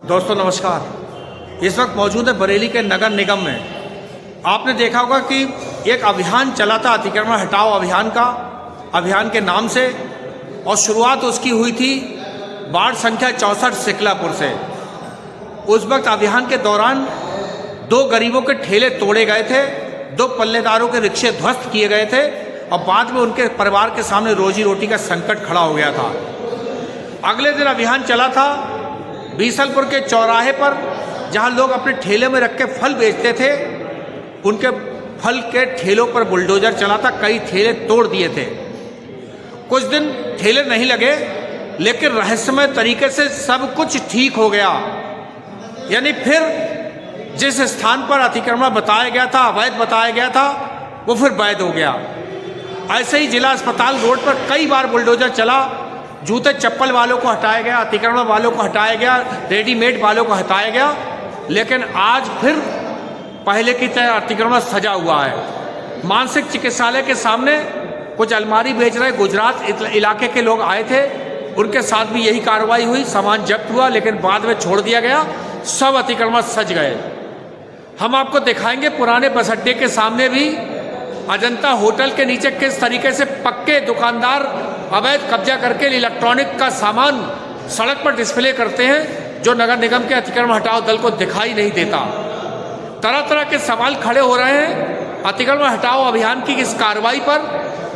दोस्तों नमस्कार। इस वक्त मौजूद है बरेली के नगर निगम में। आपने देखा होगा कि एक अभियान चला था अतिक्रमण हटाओ अभियान के नाम से, और शुरुआत उसकी हुई थी वार्ड संख्या 64 सिकलापुर से। उस वक्त अभियान के दौरान 2 गरीबों के ठेले तोड़े गए थे, 2 पल्लेदारों के रिक्शे ध्वस्त किए गए थे और बाद में उनके परिवार के सामने रोजी रोटी का संकट खड़ा हो गया था। अगले दिन अभियान चला था बीसलपुर के चौराहे पर, जहां लोग अपने ठेले में रख के फल बेचते थे। उनके फल के ठेलों पर बुलडोजर चला था, कई ठेले तोड़ दिए थे। कुछ दिन ठेले नहीं लगे, लेकिन रहस्यमय तरीके से सब कुछ ठीक हो गया। यानी फिर जिस स्थान पर अतिक्रमण बताया गया था, अवैध बताया गया था, वो फिर वैध हो गया। ऐसे ही जिला अस्पताल रोड पर कई बार बुलडोजर चला, जूते चप्पल वालों को हटाया गया, अतिक्रमण वालों को हटाया गया, रेडीमेड वालों को हटाया गया, लेकिन आज फिर पहले की तरह अतिक्रमण सजा हुआ है। मानसिक चिकित्सालय के सामने कुछ अलमारी बेच रहे गुजरात इलाके के लोग आए थे, उनके साथ भी यही कार्रवाई हुई, सामान जब्त हुआ, लेकिन बाद में छोड़ दिया गया। सब अतिक्रमण सज गए। हम आपको दिखाएंगे पुराने बस अड्डे के सामने भी अजंता होटल के नीचे किस तरीके से पक्के दुकानदार अवैध कब्जा करके इलेक्ट्रॉनिक का सामान सड़क पर डिस्प्ले करते हैं, जो नगर निगम के अतिक्रमण हटाओ दल को दिखाई नहीं देता। तरह तरह के सवाल खड़े हो रहे हैं अतिक्रमण हटाओ अभियान की इस कार्रवाई पर।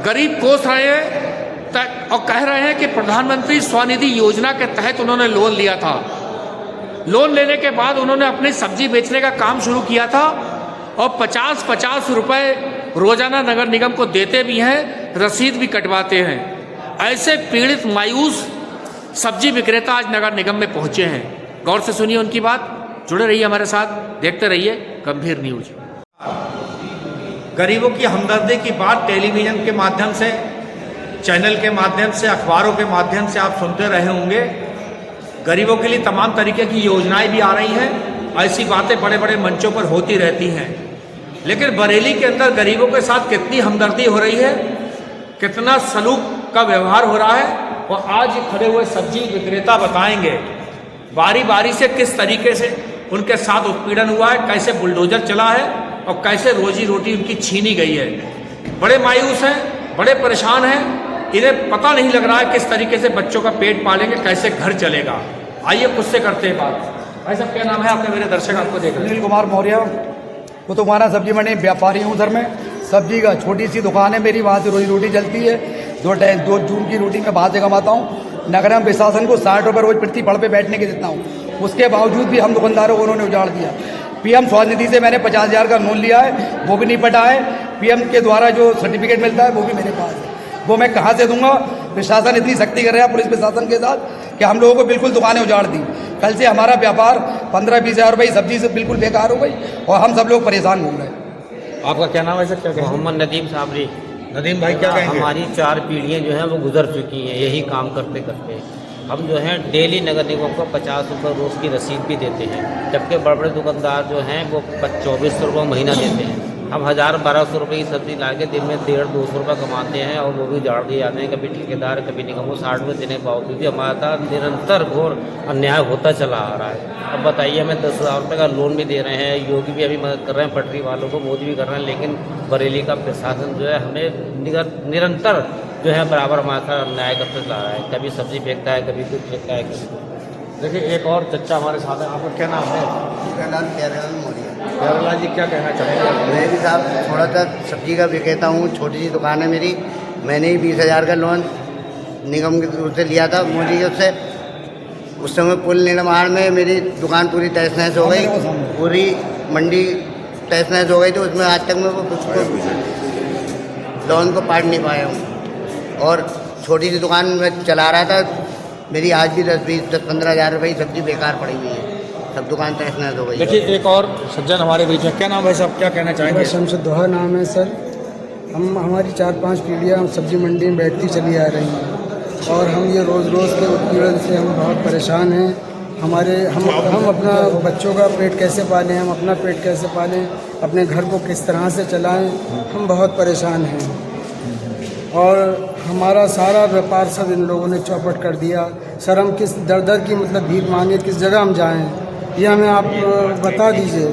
गरीब कोस रहे हैं और कह रहे हैं कि प्रधानमंत्री स्वनिधि योजना के तहत उन्होंने लोन लिया था। लोन लेने के बाद उन्होंने अपनी सब्जी बेचने का काम शुरू किया था और 50-50 रुपये रोजाना नगर निगम को देते भी हैं, रसीद भी कटवाते हैं। ऐसे पीड़ित मायूस सब्जी विक्रेता आज नगर निगम में पहुंचे हैं। गौर से सुनिए उनकी बात, जुड़े रहिए हमारे साथ, देखते रहिए गंभीर न्यूज। गरीबों की हमदर्दी की बात टेलीविज़न के माध्यम से, चैनल के माध्यम से, अखबारों के माध्यम से आप सुनते रहे होंगे। गरीबों के लिए तमाम तरीके की योजनाएं भी आ रही हैं, ऐसी बातें बड़े बड़े मंचों पर होती रहती हैं, लेकिन बरेली के अंदर गरीबों के साथ कितनी हमदर्दी हो रही है, कितना सलूक का व्यवहार हो रहा है, और आज खड़े हुए सब्जी विक्रेता बताएंगे बारी बारी से किस तरीके से उनके साथ उत्पीड़न हुआ है, कैसे बुलडोजर चला है और कैसे रोजी रोटी उनकी छीनी गई है। बड़े मायूस हैं, बड़े परेशान हैं, इन्हें पता नहीं लग रहा है किस तरीके से बच्चों का पेट पालेंगे, कैसे घर चलेगा। आइए खुद से करते हैं बात। भाई साहब क्या नाम है आपका? मेरे दर्शक आपको देख रहे हैं। सुनील कुमार मौर्य, वो तो हमारा सब्जी मंडी व्यापारी हूँ। उधर में सब्जी का छोटी सी दुकान है मेरी, वहाँ से रोजी रोटी चलती है। 2 जून की रोटी मैं वहाँ से कमाता हूँ। नगर निगम प्रशासन को 60 रुपये रोज प्रति फड़ पे बैठने के देता हूँ, उसके बावजूद भी हम दुकानदारों को उन्होंने उजाड़ दिया। पीएम स्वनिधि से मैंने 50,000 का लोन लिया है, वो भी नहीं पटा है। पीएम के द्वारा जो सर्टिफिकेट मिलता है वो भी मेरे पास है, वो मैं कहाँ से दूंगा? प्रशासन इतनी सख्ती कर रहा है पुलिस प्रशासन के साथ कि हम लोगों को बिल्कुल दुकानें उजाड़ दी। कल से हमारा व्यापार 15-20 हज़ार रुपये सब्जी से बिल्कुल बेकार हो गई और हम सब लोग परेशान घूम रहे हैं। आपका क्या नाम है सर? क्या मोहम्मद नदीम साबरी। नदीम भाई क्या कहेंगे? हमारी 4 पीढ़ियाँ जो हैं वो गुजर चुकी हैं यही काम करते करते। हम जो हैं डेली नगर निगम को 50 रुपये रोज़ की रसीद भी देते हैं, जबकि बड़े बड़े दुकानदार जो हैं वो 2400 रुपये महीना देते हैं। हम 1000-1200 रुपये की सब्जी ला के दिन में 150-200 रुपये कमाते हैं और वो भी उजाड़ दिए जाते हैं। कभी ठेकेदार कभी निगम को 60 रुपये देने के बावजूद भी हमारे साथ निरंतर घोर अन्याय होता चला आ रहा है। अब बताइए, हमें 10,000 रुपये का लोन भी दे रहे हैं, योगी भी अभी मदद कर रहे हैं, पटरी वालों को मोदी भी कर रहे हैं, लेकिन बरेली का प्रशासन जो है हमें निरंतर जो है बराबर हमारे साथ अन्याय करते चला रहा है। कभी सब्जी फेंकता है, कभी कुछ फेंकता है, कभी कुछ। देखिए एक और चच्चा हमारे साथ है। आपका क्या नाम है? मेरा नाम प्यारेलाल मौर्य। प्यारेलाल जी क्या कहना चाहेंगे? मैं भी साहब थोड़ा सा सब्जी का विक्रेता हूँ, छोटी सी दुकान है मेरी। मैंने ही 20,000 का लोन निगम के तरफ से लिया था, मोदी के उससे। उस समय पुल निर्माण में मेरी दुकान पूरी तहस नहस हो गई, पूरी मंडी तहस नहस हो गई, तो उसमें आज तक मैं वो कुछ लोन को पाट नहीं पाया हूँ। और छोटी सी दुकान में चला रहा था, मेरी आज भी 10-15 हज़ार रुपये की सब्जी बेकार पड़ी हुई है, सब दुकान तहस नहस हो गई। देखिए एक और सज्जन हमारे बीच में। क्या नाम है साहब? क्या कहना चाहेंगे? शमशुद्दोहा नाम है सर। हमारी 4-5 पीढ़ियाँ सब्जी मंडी में बैठती चली आ रही हैं और हम ये रोज़ के उत्पीड़न से हम बहुत परेशान हैं। हम अपना बच्चों का पेट कैसे पालें, हम अपना पेट कैसे पालें, अपने घर को किस तरह से चलाएं, हम बहुत परेशान हैं। और हमारा सारा व्यापार सब इन लोगों ने चौपट कर दिया। सर हम किस दर दर की मतलब भीख मांगे, किस जगह हम जाएं, ये हमें आप बता दीजिए।